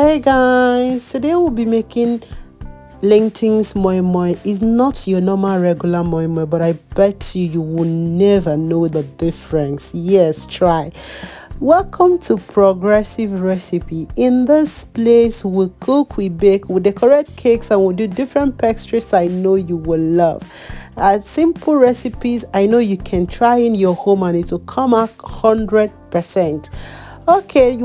Hey guys, today we'll be making lentils moi moi. It's not your normal regular moi moi, but I bet you will never know the difference. Yes, try. Welcome to Progressive Recipe. In this place, we cook, we bake, we decorate cakes, and we do different pastries I know you will love. Simple recipes I know you can try in your home and it will come out 100%. Okay,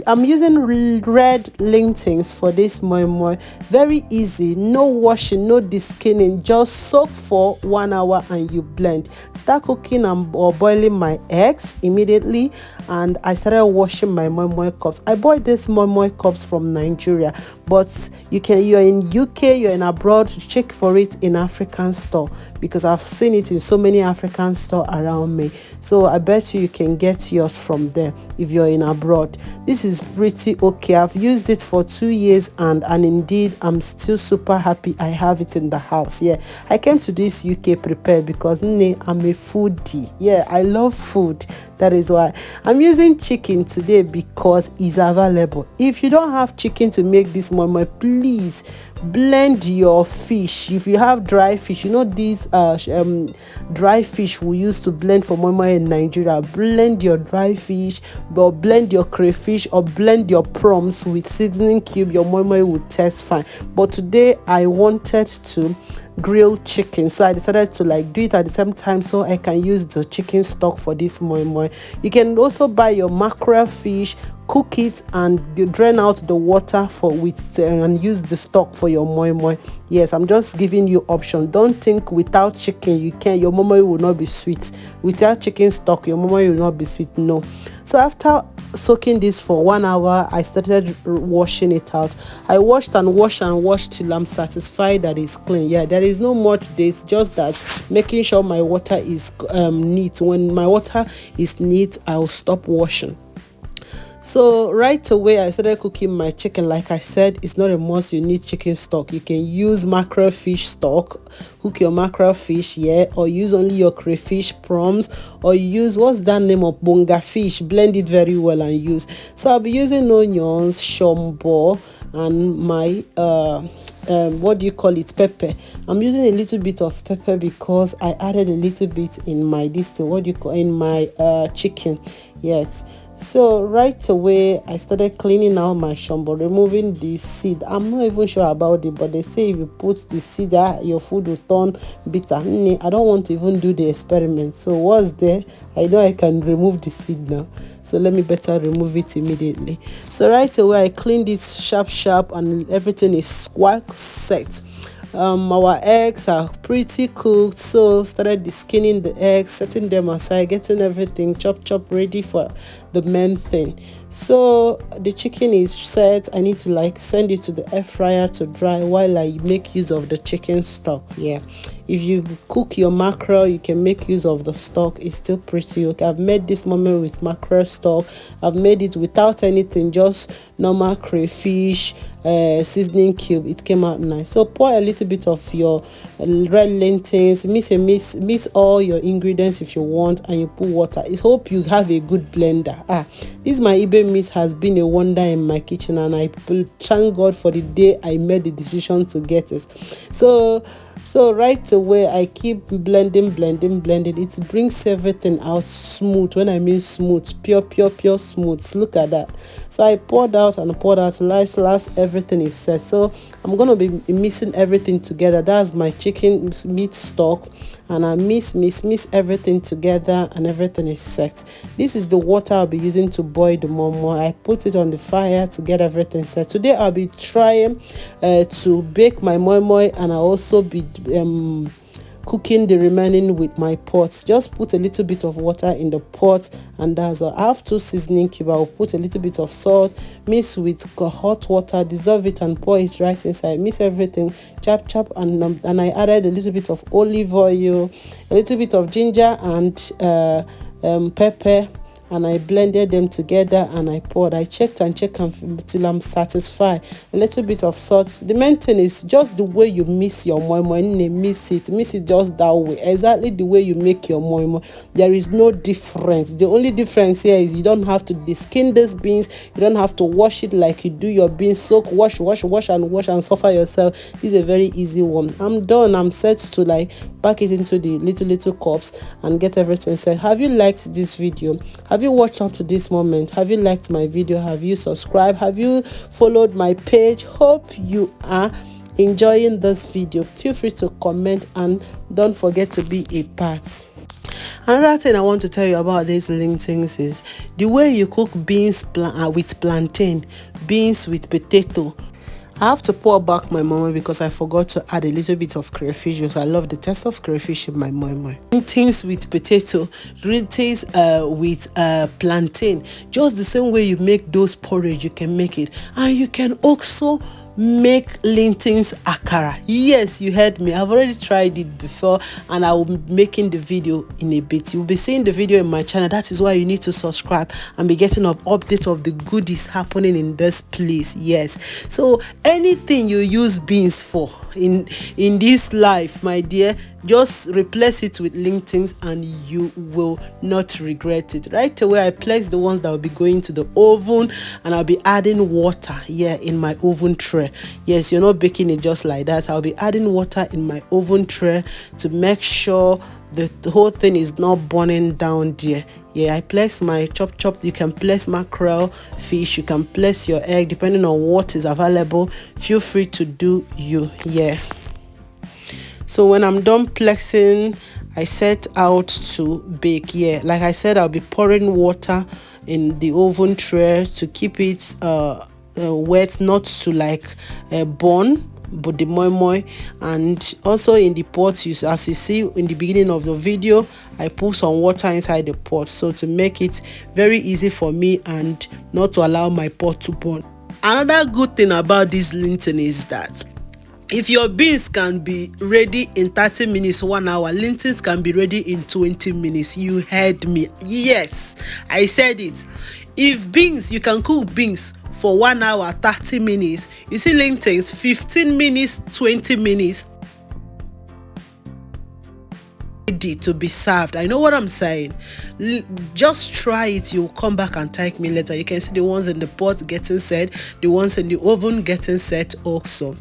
I'm using red lentils for this moi moi. Very easy, no washing, no deskinning. Just soak for 1 hour and you blend. Start cooking or boiling my eggs immediately, and I started washing my moi moi cups. I bought this moi moi cups from Nigeria, but you're in UK, you're in abroad, check for it in African store because I've seen it in so many African store around me. So I bet you can get yours from there if you're in abroad. This is pretty okay. I've used it for 2 years and indeed I'm still super happy I have it in the house. Yeah, I came to this UK prepared because I'm a foodie. Yeah, I love food. That is why I'm using chicken today because it's available. If you don't have chicken to make this moi moi, please blend your fish. If you have dry fish, you know these dry fish we used to blend for moi moi in Nigeria. Blend your dry fish, or blend your crayfish, or blend your prawns with seasoning cube. Your moi moi will taste fine. But today I wanted to grilled chicken, so I decided to do it at the same time so I can use the chicken stock for this moi moi. You can also buy your mackerel fish, cook it and drain out the water and use the stock for your moi moi. Yes, I'm just giving you option. Don't think without chicken your moi moi will not be sweet. Without chicken stock your moi moi will not be sweet. No. So after soaking this for 1 hour, I started washing it out. I washed and washed till I'm satisfied that it's clean. Yeah, there is no much this, just that making sure my water is neat. When my water is neat, I'll stop washing. So right away I started cooking my chicken. Like I said, it's not a must you need chicken stock. You can use mackerel fish stock, cook your mackerel fish, yeah, or use only your crayfish prawns, or use what's that name of bonga fish, blend it very well and use. So I'll be using onions, shombo, and my pepper. I'm using a little bit of pepper because I added a little bit in my in my chicken. Yes. So right away I started cleaning out my shombo, removing the seed. I'm not even sure about it, but they say if you put the seed out, your food will turn bitter. I don't want to even do the experiment. So what's there? I know I can remove the seed now, so let me better remove it immediately. So right away I cleaned it sharp and everything is quite set. Our eggs are pretty cooked, so started skinning the eggs, setting them aside, getting everything chop ready for the main thing. So the chicken is set. I need to send it to the air fryer to dry while I make use of the chicken stock. Yeah, if you cook your mackerel, you can make use of the stock. It's still pretty okay. I've made this moment with mackerel stock. I've made it without anything, just normal crayfish, seasoning cube. It came out nice. So pour a little bit of your red lentils, mix all your ingredients if you want, and you put water. I hope you have a good blender. This my Ibe mix has been a wonder in my kitchen, and I thank God for the day I made the decision to get it. So right away I keep blending. It brings everything out smooth. When I mean smooth, pure smooth. Look at that. So I poured out. Last everything is set. So I'm gonna be mixing everything together. That's my chicken meat stock, and I mix everything together, and everything is set. This is the water I'll be using to boil the moi moi. I put it on the fire to get everything set. Today I'll be trying to bake my moi moi, and I'll also be cooking the remaining with my pots. Just put a little bit of water in the pot, and that's all. I have 2 seasoning cubes. I'll put a little bit of salt, mix with hot water, dissolve it and pour it right inside. Mix everything, chop, and I added a little bit of olive oil, a little bit of ginger and pepper, and I blended them together and I poured. I checked and checked until I'm satisfied. A little bit of salt. The main thing is just the way you mix your moi moi. Mix it just that way, exactly the way you make your moi moi. There is no difference. The only difference here is you don't have to deskin these beans. You don't have to wash it like you do your beans. Soak, wash and suffer yourself. This is a very easy one. I'm done. I'm set to like pack it into the little cups and get everything set. Have you liked this video? Have you watched up to this moment? Have you liked my video? Have you subscribed? Have you followed my page? Hope you are enjoying this video. Feel free to comment and don't forget to be a part. Another thing I want to tell you about these lentils is the way you cook beans with plantain, beans with potato. I have to pour back my moi moi because I forgot to add a little bit of crayfish because I love the taste of crayfish in my moi moi. Lentils with potato, lentils with plantain. Just the same way you make those porridge, you can make it. And you can also make lentils akara. Yes, you heard me. I've already tried it before and I will be making the video in a bit. You'll be seeing the video in my channel. That is why you need to subscribe and be getting an update of the goodies happening in this place. Yes, so anything you use beans for in this life, my dear, just replace it with lentils and you will not regret it. Right away I place the ones that will be going to the oven and I'll be adding water here in my oven tray. Yes, you're not baking it just like that. I'll be adding water in my oven tray to make sure the whole thing is not burning down there. Yeah, I place my chop. You can place mackerel, fish, you can place your egg depending on what is available. Feel free to do you. Yeah. So when I'm done plexing, I set out to bake. Yeah, like I said, I'll be pouring water in the oven tray to keep it wet, not to like burn but the moi moi. And also in the pot, as you see in the beginning of the video, I put some water inside the pot so to make it very easy for me and not to allow my pot to burn. Another good thing about this lentil is that if your beans can be ready in 30 minutes, 1 hour, lentils can be ready in 20 minutes. You heard me. Yes, I said it. If beans, you can cook beans for 1 hour, 30 minutes. You see lentils, 15 minutes, 20 minutes. Ready to be served. I know what I'm saying. Just try it. You'll come back and thank me later. You can see the ones in the pot getting set, the ones in the oven getting set also.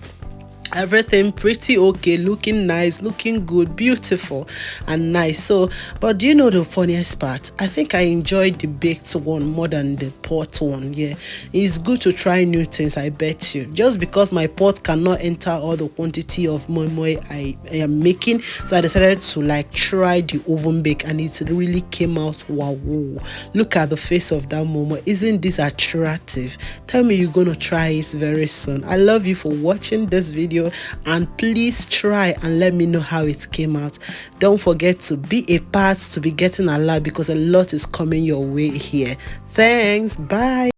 Everything pretty okay, looking nice, looking good, beautiful and nice. So, but do you know the funniest part? I think I enjoyed the baked one more than the pot one. Yeah, it's good to try new things, I bet you. Just because my pot cannot enter all the quantity of moi moi I am making, so I decided to like try the oven bake and it really came out wow. Look at the face of that moi moi. Isn't this attractive? Tell me you're gonna try it very soon. I love you for watching this video and please try and let me know how it came out. Don't forget to be a part, to be getting alert because a lot is coming your way here. Thanks. Bye.